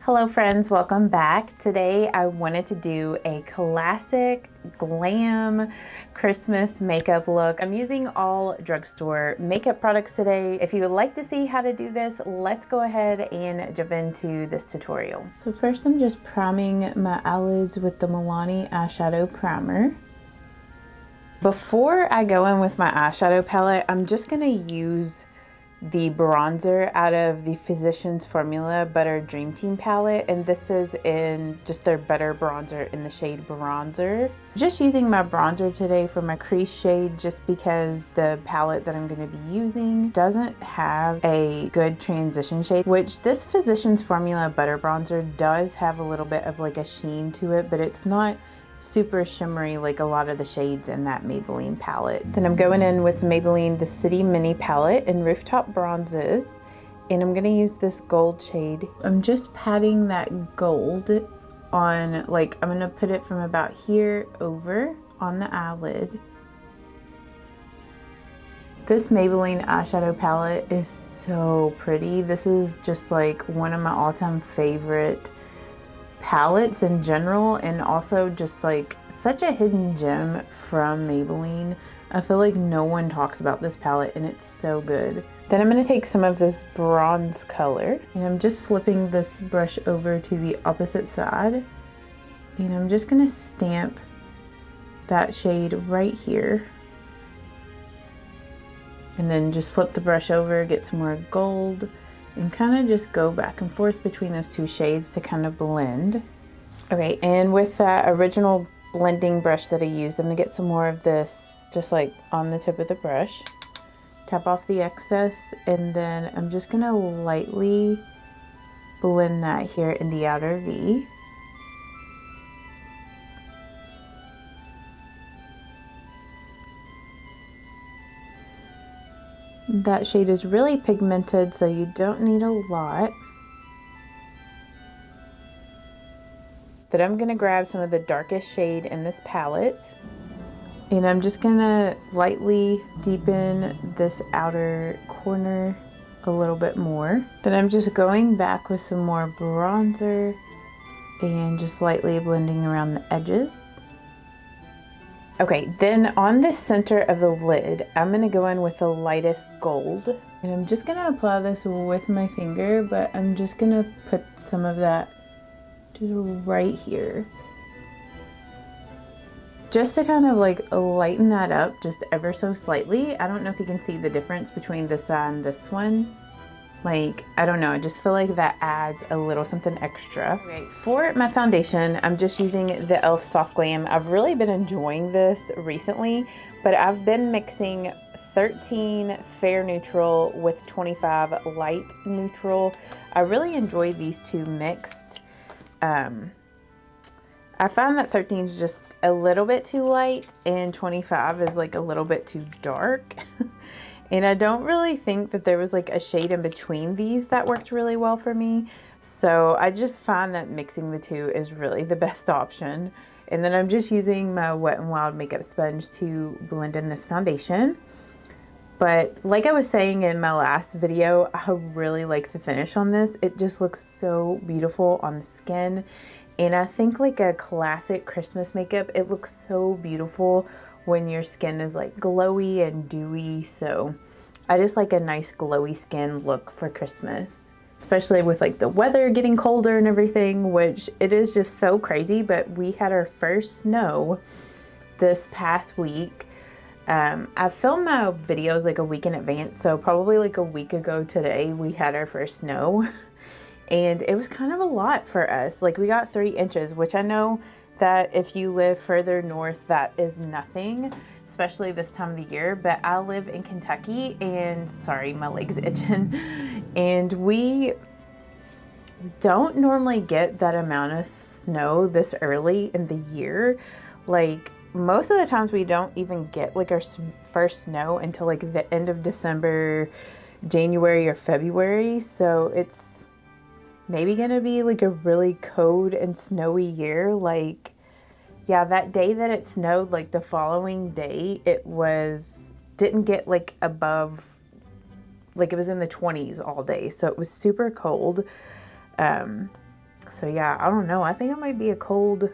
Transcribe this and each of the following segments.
Hello friends, welcome back. Today I wanted to do a classic glam Christmas makeup look. I'm using all drugstore makeup products today. If you would like to see how to do this, let's go ahead and jump into this tutorial. So first I'm just priming my eyelids with the Milani eyeshadow primer. Before I go in with my eyeshadow palette, I'm just gonna use the bronzer out of the Physicians Formula Butter Dream Team palette, and this is in just their Butter bronzer in the shade Bronzer. I'm just using my bronzer today for my crease shade just because the palette that I'm going to be using doesn't have a good transition shade, which this Physicians Formula Butter bronzer does have a little bit of like a sheen to it, but it's not super shimmery like a lot of the shades in that Maybelline palette. Then I'm going in with Maybelline the City Mini palette in Rooftop Bronzes, and I'm gonna use this gold shade. I'm just patting that gold on, like, I'm gonna put it from about here over on the eyelid. This Maybelline eyeshadow palette is so pretty. This is just like one of my all-time favorite palettes in general, and also just like such a hidden gem from Maybelline. I feel like no one talks about this palette and it's so good. Then I'm going to take some of this bronze color and I'm just flipping this brush over to the opposite side, and I'm just going to stamp that shade right here, and then just flip the brush over, get some more gold, and kind of just go back and forth between those two shades to kind of blend. Okay, and with that original blending brush that I used, I'm gonna get some more of this just like on the tip of the brush. Tap off the excess, and then I'm just gonna lightly blend that here in the outer V. That shade is really pigmented, so you don't need a lot. Then I'm gonna grab some of the darkest shade in this palette, and I'm just gonna lightly deepen this outer corner a little bit more. Then I'm just going back with some more bronzer and just lightly blending around the edges. Okay, then on the center of the lid, I'm gonna go in with the lightest gold, and I'm just gonna apply this with my finger, but I'm just gonna put some of that right here, just to kind of like lighten that up just ever so slightly. I don't know if you can see the difference between this side and this one. Like, I don't know, I just feel like that adds a little something extra. Okay, for my foundation, I'm just using the e.l.f. Soft Glam. I've really been enjoying this recently, but I've been mixing 13 Fair Neutral with 25 Light Neutral. I really enjoy these two mixed. I find that 13 is just a little bit too light and 25 is like a little bit too dark. And I don't really think that there was like a shade in between these that worked really well for me. So I just find that mixing the two is really the best option. And then I'm just using my Wet n Wild makeup sponge to blend in this foundation. But like I was saying in my last video, I really like the finish on this. It just looks so beautiful on the skin. And I think like a classic Christmas makeup, it looks so beautiful when your skin is like glowy and dewy. So I just like a nice glowy skin look for Christmas, especially with like the weather getting colder and everything, which it is just so crazy. But we had our first snow this past week. I filmed my videos like a week in advance, so probably like a week ago today we had our first snow. And it was kind of a lot for us. Like, we got 3 inches, which I know that if you live further north, that is nothing, especially this time of the year. But I live in Kentucky, and sorry, my leg's itching. And we don't normally get that amount of snow this early in the year. Like, most of the times we don't even get like our first snow until like the end of December, January, or February. So it's maybe gonna be like a really cold and snowy year. Like, yeah, that day that it snowed, like the following day, didn't get like above, like it was in the 20s all day. So it was super cold. So yeah, I don't know. I think it might be a cold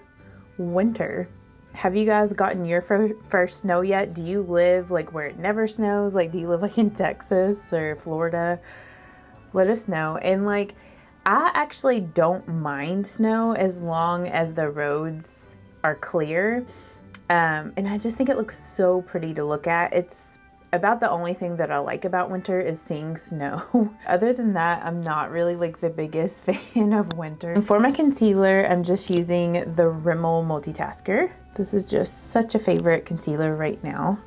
winter. Have you guys gotten your first snow yet? Do you live like where it never snows? Like, do you live like in Texas or Florida? Let us know. And like, I actually don't mind snow as long as the roads are clear. And I just think it looks so pretty to look at. It's about the only thing that I like about winter is seeing snow. Other than that, I'm not really like the biggest fan of winter. And for my concealer, I'm just using the Rimmel Multitasker. This is just such a favorite concealer right now.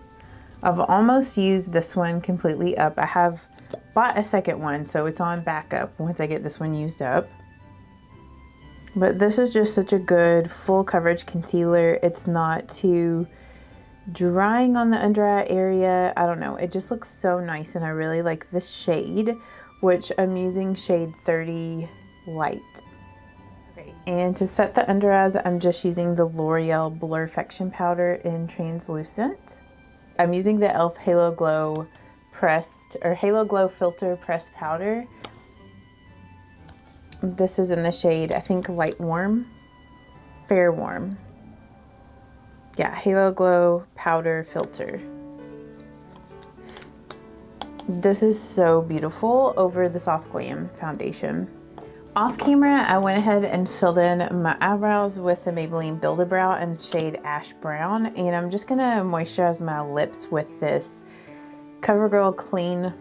I've almost used this one completely up. I have bought a second one, so it's on backup once I get this one used up. But this is just such a good full coverage concealer. It's not too drying on the under eye area. I don't know, it just looks so nice, and I really like this shade, which I'm using shade 30 Light. Okay, and to set the under eyes, I'm just using the L'Oreal Blurfection powder in translucent. I'm using the e.l.f. Halo Glow pressed, or Halo Glow filter pressed powder. This is in the shade, I think, Light Warm, Fair Warm. Yeah, Halo Glow powder filter. This is so beautiful over the Soft Glam foundation. Off camera, I went ahead and filled in my eyebrows with the Maybelline Build-A-Brow in shade Ash Brown, and I'm just gonna moisturize my lips with this CoverGirl Clean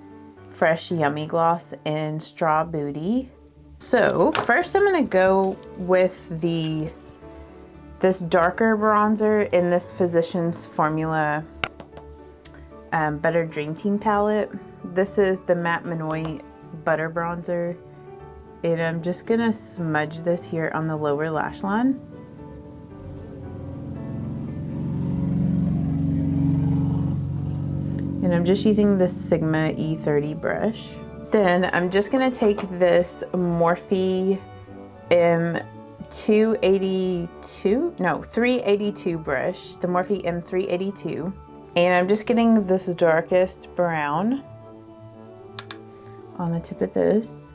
Fresh Yummy Gloss in Straw Booty. So first I'm gonna go with this darker bronzer in this Physicians Formula Butter Dream Team palette. This is the Matte Manoy Butter Bronzer. And I'm just gonna smudge this here on the lower lash line. And I'm just using the Sigma E30 brush. Then I'm just gonna take this Morphe M382 brush, the Morphe M382. And I'm just getting this darkest brown on the tip of this.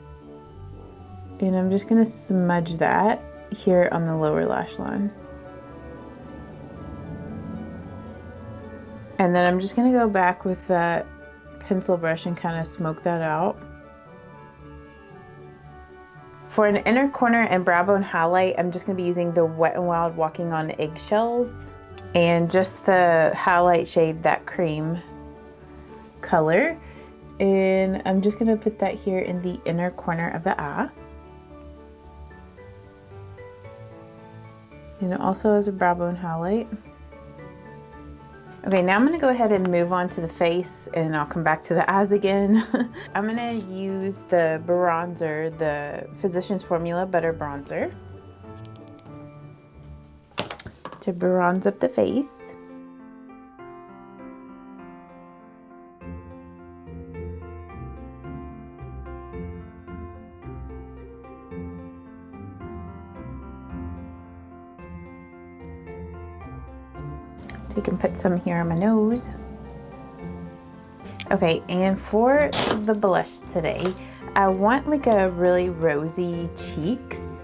And I'm just gonna smudge that here on the lower lash line. And then I'm just gonna go back with that pencil brush and kind of smoke that out. For an inner corner and brow bone highlight, I'm just gonna be using the Wet n Wild Walking on Eggshells and just the highlight shade, that cream color. And I'm just gonna put that here in the inner corner of the eye. And also as a brow bone highlight. Okay, now I'm gonna go ahead and move on to the face, and I'll come back to the eyes again. I'm gonna use the bronzer, the Physicians Formula Butter Bronzer, to bronze up the face. So you can put some here on my nose. Okay, and for the blush today, I want like a really rosy cheeks.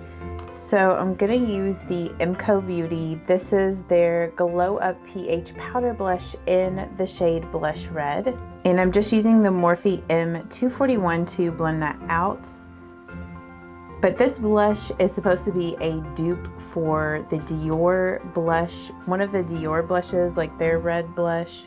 So I'm gonna use the MCO Beauty. This is their Glow Up PH Powder Blush in the shade Blush Red. And I'm just using the Morphe M241 to blend that out. But this blush is supposed to be a dupe for the Dior blush, one of the Dior blushes, like their red blush.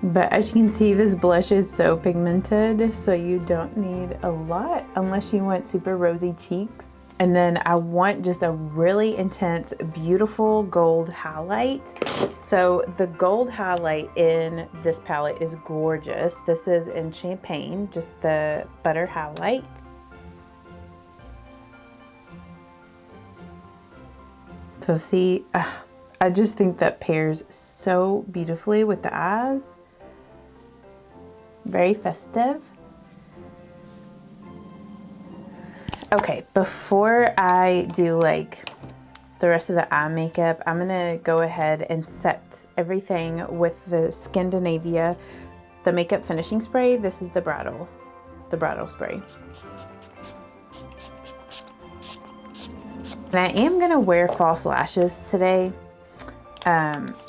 But as you can see, this blush is so pigmented, so you don't need a lot unless you want super rosy cheeks. And then I want just a really intense, beautiful gold highlight. So the gold highlight in this palette is gorgeous. This is in Champagne, just the butter highlight. So see, I just think that pairs so beautifully with the eyes. Very festive. Okay, before I do like the rest of the eye makeup, I'm gonna go ahead and set everything with the Scandinavia, the makeup finishing spray. This is the bridal spray. And I am gonna wear false lashes today.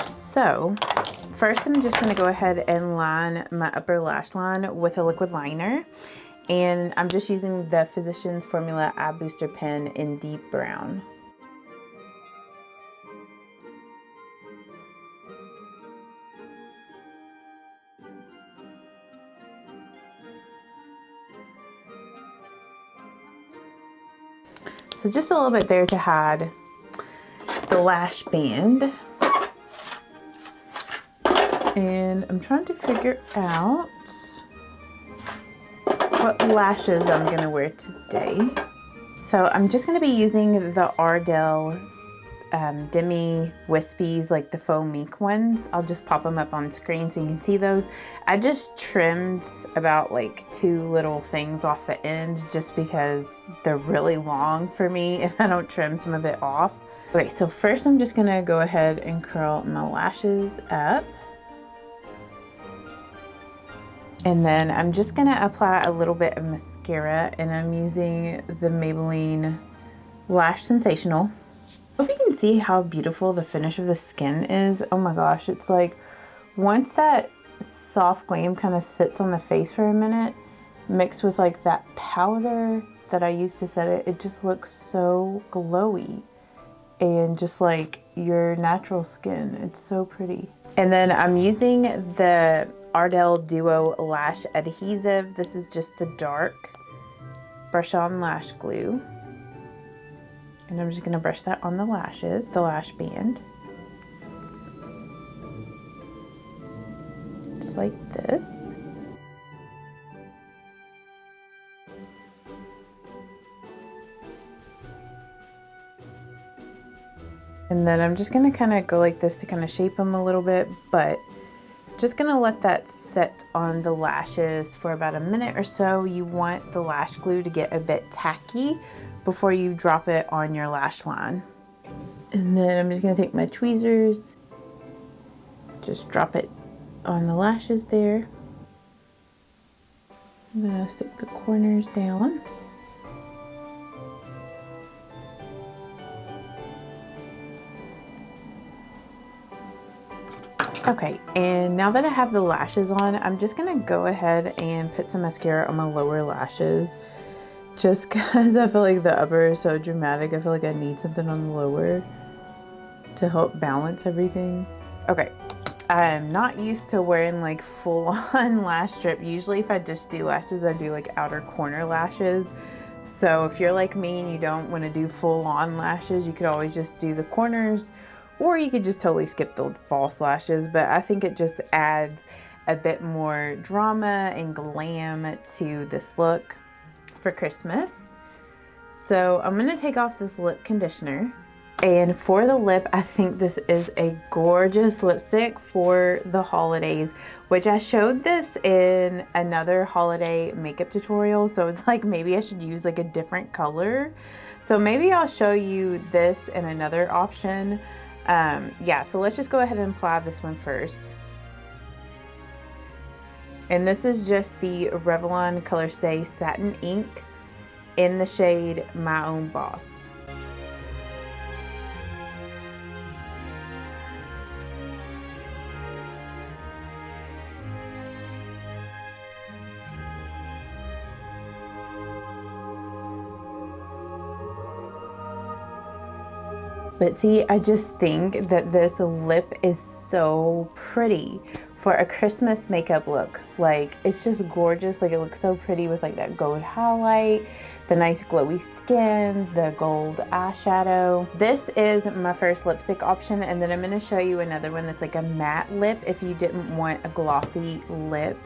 So first I'm just gonna go ahead and line my upper lash line with a liquid liner. And I'm just using the Physicians Formula Eye Booster Pen in deep brown. So just a little bit there to hide the lash band. And I'm trying to figure out what lashes I'm gonna wear today. So I'm just gonna be using the Ardell Demi Wispies, like the faux mink ones. I'll just pop them up on screen so you can see those. I just trimmed about like 2 little things off the end just because they're really long for me if I don't trim some of it off. Okay, so first I'm just gonna go ahead and curl my lashes up. And then I'm just gonna apply a little bit of mascara, and I'm using the Maybelline Lash Sensational. Hope you can see how beautiful the finish of the skin is. Oh my gosh, it's like once that soft glam kind of sits on the face for a minute, mixed with like that powder that I used to set it, it just looks so glowy and just like your natural skin. It's so pretty. And then I'm using the Ardell Duo Lash Adhesive. This is just the dark brush on lash glue. And I'm just gonna brush that on the lashes, the lash band. Just like this. And then I'm just gonna kind of go like this to kind of shape them a little bit, but just gonna let that set on the lashes for about a minute or so. You want the lash glue to get a bit tacky before you drop it on your lash line. And then I'm just gonna take my tweezers, just drop it on the lashes there. And then I'll stick the corners down. Okay, and now that I have the lashes on, I'm just gonna go ahead and put some mascara on my lower lashes. Just because I feel like the upper is so dramatic, I feel like I need something on the lower to help balance everything. Okay, I'm not used to wearing like full-on lash strip. Usually if I just do lashes, I do like outer corner lashes. So if you're like me and you don't want to do full-on lashes, you could always just do the corners, or you could just totally skip the false lashes. But I think it just adds a bit more drama and glam to this look for Christmas. So I'm gonna take off this lip conditioner. And for the lip, I think this is a gorgeous lipstick for the holidays, which I showed this in another holiday makeup tutorial. So it's like maybe I should use like a different color. So maybe I'll show you this in another option. Yeah, so let's just go ahead and apply this one first. And this is just the Revlon Color Stay Satin Ink in the shade My Own Boss. But see, I just think that this lip is so pretty for a Christmas makeup look. Like, it's just gorgeous. Like, it looks so pretty with like that gold highlight, the nice glowy skin, the gold eyeshadow. This is my first lipstick option, and then I'm gonna show you another one that's like a matte lip if you didn't want a glossy lip.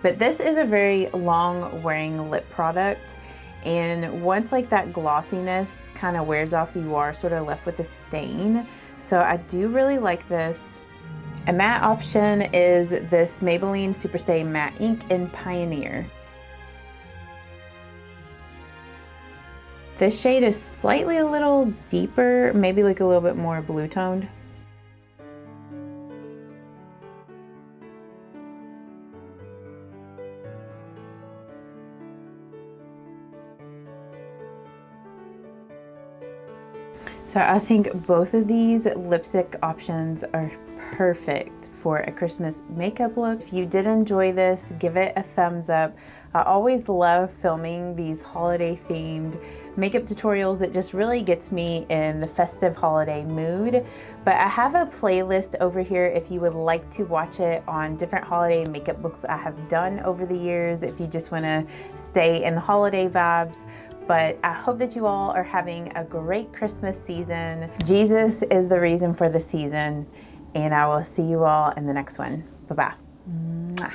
But this is a very long wearing lip product. And once like that glossiness kind of wears off, you are sort of left with a stain. So I do really like this. A matte option is this Maybelline Superstay Matte Ink in Pioneer. This shade is slightly a little deeper, maybe like a little bit more blue toned. So I think both of these lipstick options are perfect for a Christmas makeup look. If you did enjoy this, give it a thumbs up. I always love filming these holiday themed makeup tutorials. It just really gets me in the festive holiday mood. But I have a playlist over here if you would like to watch it on different holiday makeup looks I have done over the years, if you just want to stay in the holiday vibes. But I hope that you all are having a great Christmas season. Jesus is the reason for the season, and I will see you all in the next one. Bye-bye.